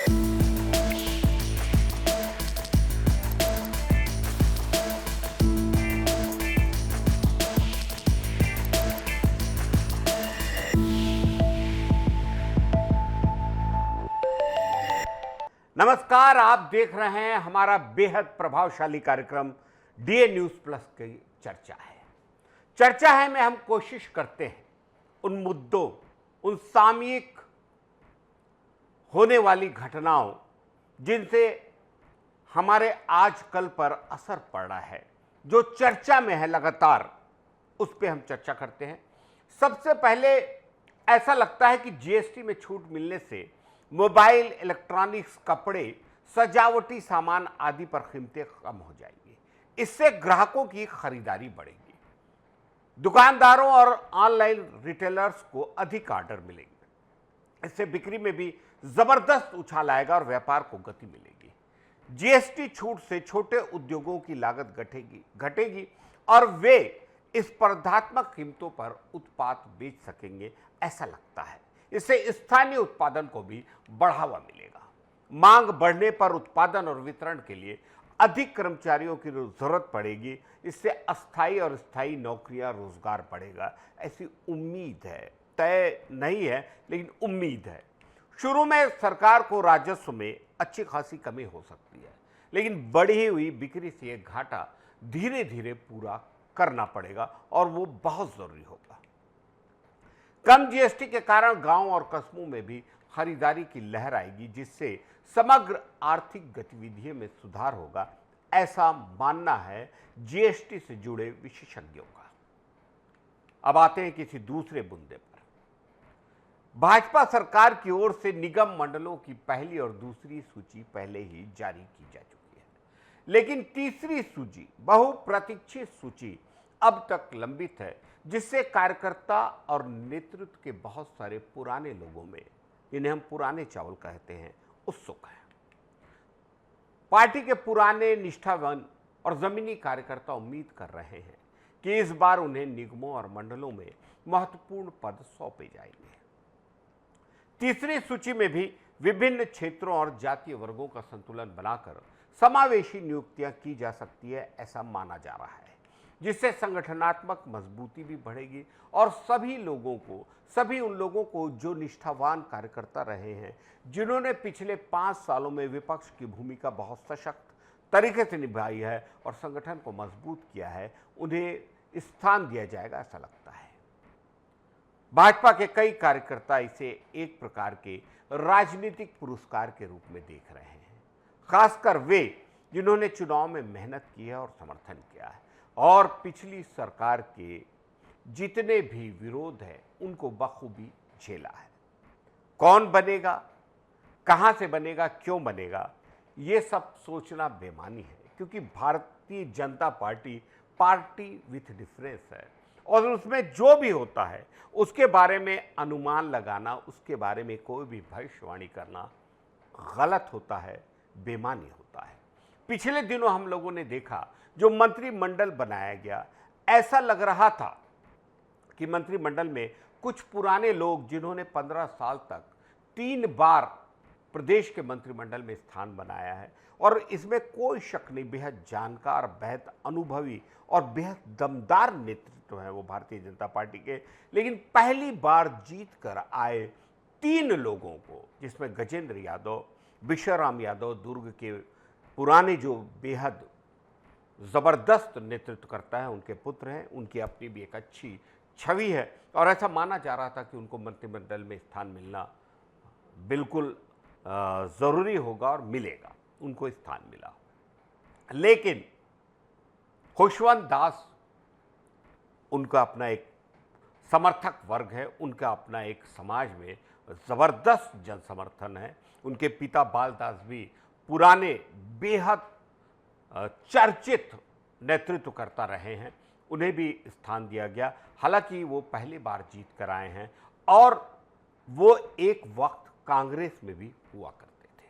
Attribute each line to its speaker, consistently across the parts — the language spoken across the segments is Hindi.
Speaker 1: नमस्कार, आप देख रहे हैं हमारा बेहद प्रभावशाली कार्यक्रम डीए न्यूज प्लस की चर्चा है में हम कोशिश करते हैं उन मुद्दों, उन सामयिक होने वाली घटनाओं जिनसे हमारे आजकल पर असर पड़ रहा है, जो चर्चा में है लगातार, उस पर हम चर्चा करते हैं। सबसे पहले ऐसा लगता है कि जीएसटी में छूट मिलने से मोबाइल, इलेक्ट्रॉनिक्स, कपड़े, सजावटी सामान आदि पर कीमतें कम हो जाएंगी। इससे ग्राहकों की खरीदारी बढ़ेगी, दुकानदारों और ऑनलाइन रिटेलर्स को अधिक ऑर्डर मिलेंगे। इससे बिक्री में भी जबरदस्त उछाल आएगा और व्यापार को गति मिलेगी। जीएसटी छूट से छोटे उद्योगों की लागत घटेगी और वे स्पर्धात्मक कीमतों पर उत्पाद बेच सकेंगे, ऐसा लगता है। इससे स्थानीय उत्पादन को भी बढ़ावा मिलेगा। मांग बढ़ने पर उत्पादन और वितरण के लिए अधिक कर्मचारियों की जरूरत पड़ेगी। इससे अस्थायी और स्थायी नौकरियां, रोजगार बढ़ेगा, ऐसी उम्मीद है। तय नहीं है लेकिन उम्मीद है। शुरू में सरकार को राजस्व में अच्छी खासी कमी हो सकती है, लेकिन बढ़ी हुई बिक्री से यह घाटा धीरे धीरे पूरा करना पड़ेगा और वो बहुत जरूरी होगा। कम जीएसटी के कारण गांव और कस्बों में भी खरीदारी की लहर आएगी, जिससे समग्र आर्थिक गतिविधियों में सुधार होगा, ऐसा मानना है जीएसटी से जुड़े विशेषज्ञों का। अब आते हैं किसी दूसरे मुद्दे पर। भाजपा सरकार की ओर से निगम मंडलों की पहली और दूसरी सूची पहले ही जारी की जा चुकी है, लेकिन तीसरी सूची, बहुप्रतीक्षित सूची, अब तक लंबित है, जिससे कार्यकर्ता और नेतृत्व के बहुत सारे पुराने लोगों में, जिन्हें हम पुराने चावल कहते हैं, उत्सुक है। पार्टी के पुराने निष्ठावान और जमीनी कार्यकर्ता उम्मीद कर रहे हैं कि इस बार उन्हें निगमों और मंडलों में महत्वपूर्ण पद सौंपे जाएंगे। तीसरी सूची में भी विभिन्न क्षेत्रों और जातीय वर्गों का संतुलन बनाकर समावेशी नियुक्तियां की जा सकती है, ऐसा माना जा रहा है, जिससे संगठनात्मक मजबूती भी बढ़ेगी और सभी उन लोगों को जो निष्ठावान कार्यकर्ता रहे हैं, जिन्होंने पिछले 5 सालों में विपक्ष की भूमिका बहुत सशक्त तरीके से निभाई है और संगठन को मजबूत किया है, उन्हें स्थान दिया जाएगा, ऐसा लगता है। भाजपा के कई कार्यकर्ता इसे एक प्रकार के राजनीतिक पुरस्कार के रूप में देख रहे हैं, खासकर वे जिन्होंने चुनाव में मेहनत की है और समर्थन किया है और पिछली सरकार के जितने भी विरोध है उनको बखूबी झेला है। कौन बनेगा, कहां से बनेगा, क्यों बनेगा, ये सब सोचना बेमानी है, क्योंकि Bharatiya Janata party with difference है और उसमें जो भी होता है उसके बारे में अनुमान लगाना, उसके बारे में कोई भी भविष्यवाणी करना गलत होता है, बेमानी होता है। पिछले दिनों हम लोगों ने देखा, जो मंत्रिमंडल बनाया गया, ऐसा लग रहा था कि मंत्रिमंडल में कुछ पुराने लोग, जिन्होंने 15 साल तक 3 बार प्रदेश के मंत्रिमंडल में स्थान बनाया है, और इसमें कोई शक नहीं, बेहद जानकार, बेहद अनुभवी और बेहद दमदार नेतृत्व है वो भारतीय जनता पार्टी के। लेकिन पहली बार जीत कर आए 3 लोगों को, जिसमें गजेंद्र यादव, विश्वराम यादव, दुर्ग के पुराने जो बेहद जबरदस्त नेतृत्व करता है, उनके पुत्र हैं, उनकी अपनी भी एक अच्छी छवि है और ऐसा माना जा रहा था कि उनको मंत्रिमंडल में स्थान मिलना बिल्कुल जरूरी होगा और मिलेगा, उनको स्थान मिला। लेकिन खुशवंत दास, उनका अपना एक समर्थक वर्ग है, उनका अपना एक समाज में जबरदस्त जन समर्थन है। उनके पिता बालदास भी पुराने बेहद चर्चित नेतृत्व करता रहे हैं, उन्हें भी स्थान दिया गया। हालांकि वो पहली बार जीत कर आए हैं और वो एक वक्त कांग्रेस में भी हुआ करते थे।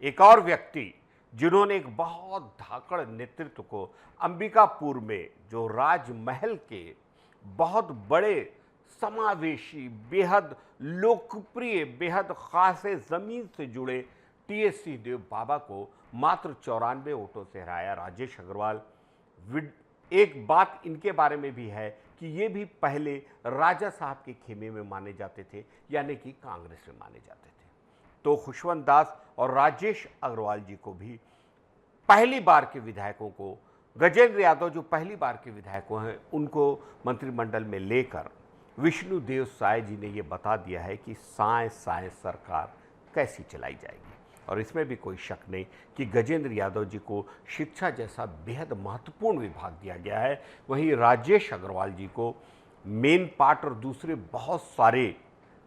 Speaker 1: एक और व्यक्ति जिन्होंने एक बहुत धाकड़ नेतृत्व को अंबिकापुर में, जो राजमहल के बहुत बड़े समावेशी, बेहद लोकप्रिय, बेहद खास जमीन से जुड़े टीएस सिंहदेव बाबा को मात्र 94 वोटों से हराया राजेश अग्रवाल। एक बात इनके बारे में भी है कि ये भी पहले राजा साहब के खेमे में माने जाते थे, यानी कि कांग्रेस में माने जाते थे। तो खुशवंत दास और राजेश अग्रवाल जी को भी पहली बार के विधायकों को, गजेंद्र यादव जो पहली बार के विधायकों हैं, उनको मंत्रिमंडल में लेकर विष्णुदेव साय जी ने ये बता दिया है कि साय साय सरकार कैसी चलाई जाएगी। और इसमें भी कोई शक नहीं कि गजेंद्र यादव जी को शिक्षा जैसा बेहद महत्वपूर्ण विभाग दिया गया है, वहीं राजेश अग्रवाल जी को मेन पार्ट और दूसरे बहुत सारे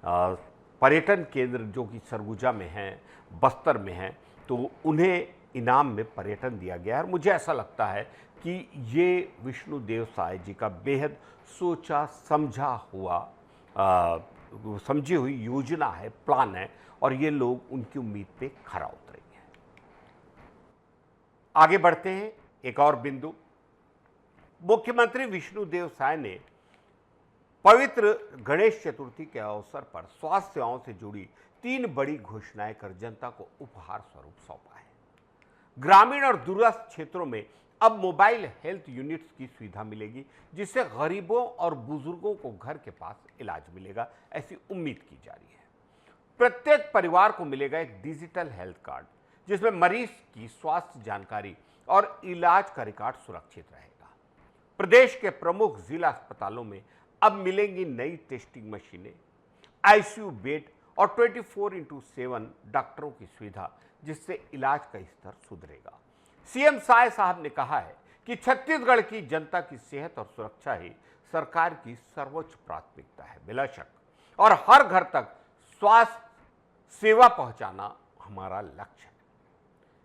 Speaker 1: पर्यटन केंद्र जो कि सरगुजा में हैं, बस्तर में हैं, तो उन्हें इनाम में पर्यटन दिया गया है। और मुझे ऐसा लगता है कि ये विष्णुदेव साय जी का बेहद सोचा समझा हुआ समझी हुई योजना है, प्लान है, और ये लोग उनकी उम्मीद पे खरा उतरेंगे। आगे बढ़ते हैं एक और बिंदु। मुख्यमंत्री विष्णुदेव साय ने पवित्र गणेश चतुर्थी के अवसर पर स्वास्थ्य सेवाओं से जुड़ी 3 बड़ी घोषणाएं कर जनता को उपहार स्वरूप सौंपा है। ग्रामीण और दूरस्थ क्षेत्रों में अब मोबाइल हेल्थ यूनिट्स की सुविधा मिलेगी, जिससे गरीबों और बुजुर्गों को घर के पास इलाज मिलेगा, ऐसी उम्मीद की जा रही है। प्रत्येक परिवार को मिलेगा एक डिजिटल हेल्थ कार्ड, जिसमें मरीज की स्वास्थ्य जानकारी और इलाज का रिकॉर्ड सुरक्षित रहेगा। प्रदेश के प्रमुख जिला अस्पतालों में अब मिलेंगी नई टेस्टिंग मशीनें, आईसीयू बेड और 24/7 डॉक्टरों की सुविधा, जिससे इलाज का स्तर सुधरेगा। सीएम साय साहब ने कहा है कि छत्तीसगढ़ की जनता की सेहत और सुरक्षा ही सरकार की सर्वोच्च प्राथमिकता है, बिला शक, और हर घर तक स्वास्थ्य सेवा पहुंचाना हमारा लक्ष्य है।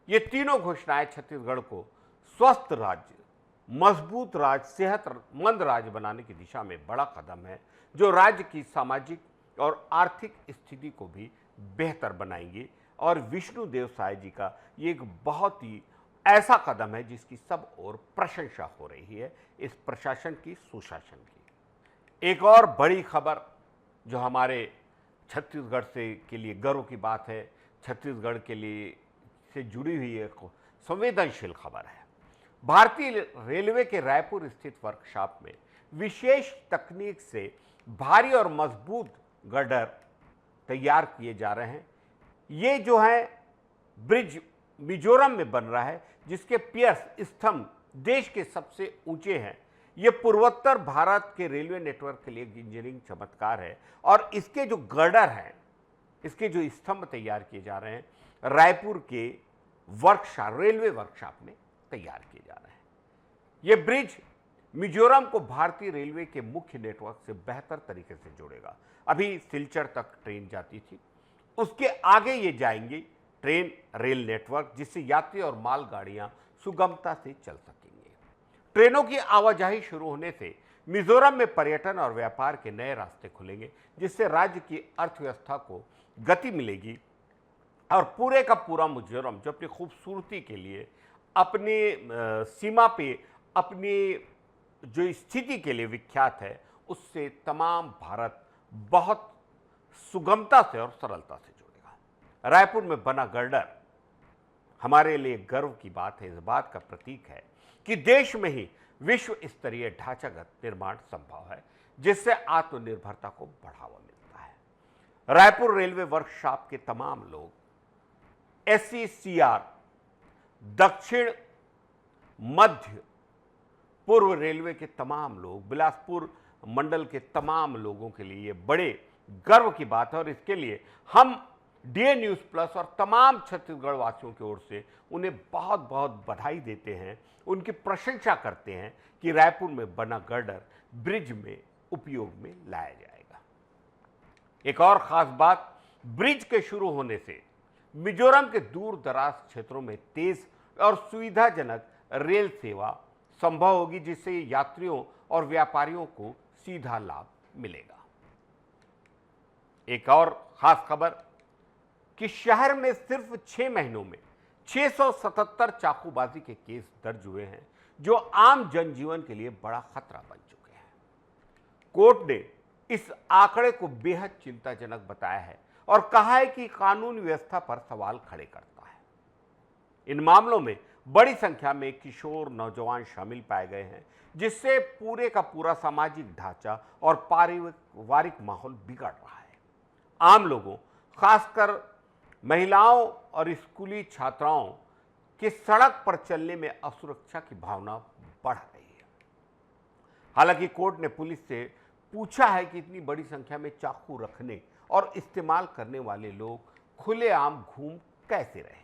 Speaker 1: ये तीनों घोषणाएं छत्तीसगढ़ को स्वस्थ राज्य, मजबूत राज्य, सेहतमंद राज्य बनाने की दिशा में बड़ा कदम है, जो राज्य की सामाजिक और आर्थिक स्थिति को भी बेहतर बनाएंगी। और विष्णुदेव साय जी का ये एक बहुत ही ऐसा कदम है जिसकी सब ओर प्रशंसा हो रही है, इस प्रशासन की, सुशासन की। एक और बड़ी खबर जो हमारे छत्तीसगढ़ से के लिए गर्व की बात है, छत्तीसगढ़ के लिए से जुड़ी हुई एक संवेदनशील खबर है। भारतीय रेलवे के रायपुर स्थित वर्कशॉप में विशेष तकनीक से भारी और मजबूत गर्डर तैयार किए जा रहे हैं। ये जो है ब्रिज मिजोरम में बन रहा है, जिसके पियर्स स्तंभ देश के सबसे ऊंचे हैं। ये पूर्वोत्तर भारत के रेलवे नेटवर्क के लिए इंजीनियरिंग चमत्कार है, और इसके जो गर्डर हैं, इसके जो स्तंभ तैयार किए जा रहे हैं, रायपुर के वर्कशॉप, रेलवे वर्कशॉप में तैयार किए जा रहे हैं। ये ब्रिज मिजोरम को भारतीय रेलवे के मुख्य नेटवर्क से बेहतर तरीके से जोड़ेगा। अभी सिलचर तक ट्रेन जाती थी, उसके आगे ये जाएंगी ट्रेन रेल नेटवर्क, जिससे यात्री और मालगाड़ियां सुगमता से चल सकेंगे। ट्रेनों की आवाजाही शुरू होने से मिजोरम में पर्यटन और व्यापार के नए रास्ते खुलेंगे, जिससे राज्य की अर्थव्यवस्था को गति मिलेगी। और पूरे का पूरा मिजोरम जो अपनी खूबसूरती के लिए, अपने सीमा पे अपनी जो स्थिति के लिए विख्यात है, उससे तमाम भारत बहुत सुगमता से और सरलता से जुड़ेगा। रायपुर में बना गर्डर हमारे लिए गर्व की बात है, इस बात का प्रतीक है कि देश में ही विश्व स्तरीय ढांचागत निर्माण संभव है, जिससे आत्मनिर्भरता को बढ़ावा मिलता है। रायपुर रेलवे वर्कशॉप के तमाम लोग, SECR, दक्षिण मध्य पूर्व रेलवे के तमाम लोग, बिलासपुर मंडल के तमाम लोगों के लिए ये बड़े गर्व की बात है, और इसके लिए हम DA न्यूज़ प्लस और तमाम छत्तीसगढ़ वासियों की ओर से उन्हें बहुत बहुत बधाई देते हैं, उनकी प्रशंसा करते हैं कि रायपुर में बना गर्डर ब्रिज में उपयोग में लाया जाएगा। एक और खास बात, ब्रिज के शुरू होने से मिजोरम के दूर दराज क्षेत्रों में तेज और सुविधाजनक रेल सेवा संभव होगी, जिससे यात्रियों और व्यापारियों को सीधा लाभ मिलेगा। एक और खास खबर कि शहर में सिर्फ 6 महीनों में 677 चाकूबाजी के केस दर्ज हुए हैं, जो आम जनजीवन के लिए बड़ा खतरा बन चुके हैं। कोर्ट ने इस आंकड़े को बेहद चिंताजनक बताया है और कहा है कि कानून व्यवस्था पर सवाल खड़े करता है। इन मामलों में बड़ी संख्या में किशोर नौजवान शामिल पाए गए हैं, जिससे पूरे का पूरा सामाजिक ढांचा और पारिवारिक माहौल बिगड़ रहा है। आम लोगों, खासकर महिलाओं और स्कूली छात्राओं की सड़क पर चलने में असुरक्षा की भावना बढ़ रही है। हालांकि कोर्ट ने पुलिस से पूछा है कि इतनी बड़ी संख्या में चाकू रखने और इस्तेमाल करने वाले लोग खुलेआम घूम कैसे रहे हैं।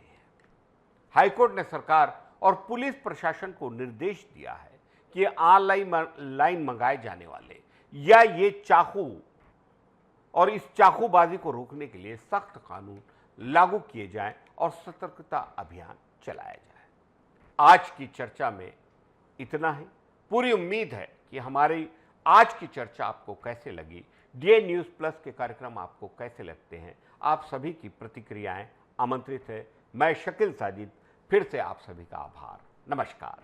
Speaker 1: हाईकोर्ट ने सरकार और पुलिस प्रशासन को निर्देश दिया है कि ऑनलाइन मंगाए जाने वाले या ये चाकू और इस चाकूबाजी को रोकने के लिए सख्त कानून लागू किए जाएं और सतर्कता अभियान चलाया जाए। आज की चर्चा में इतना ही। पूरी उम्मीद है कि हमारी आज की चर्चा आपको कैसे लगी, डीए न्यूज़ प्लस के कार्यक्रम आपको कैसे लगते हैं, आप सभी की प्रतिक्रियाएं आमंत्रित है। मैं शकील साजिद, फिर से आप सभी का आभार। नमस्कार।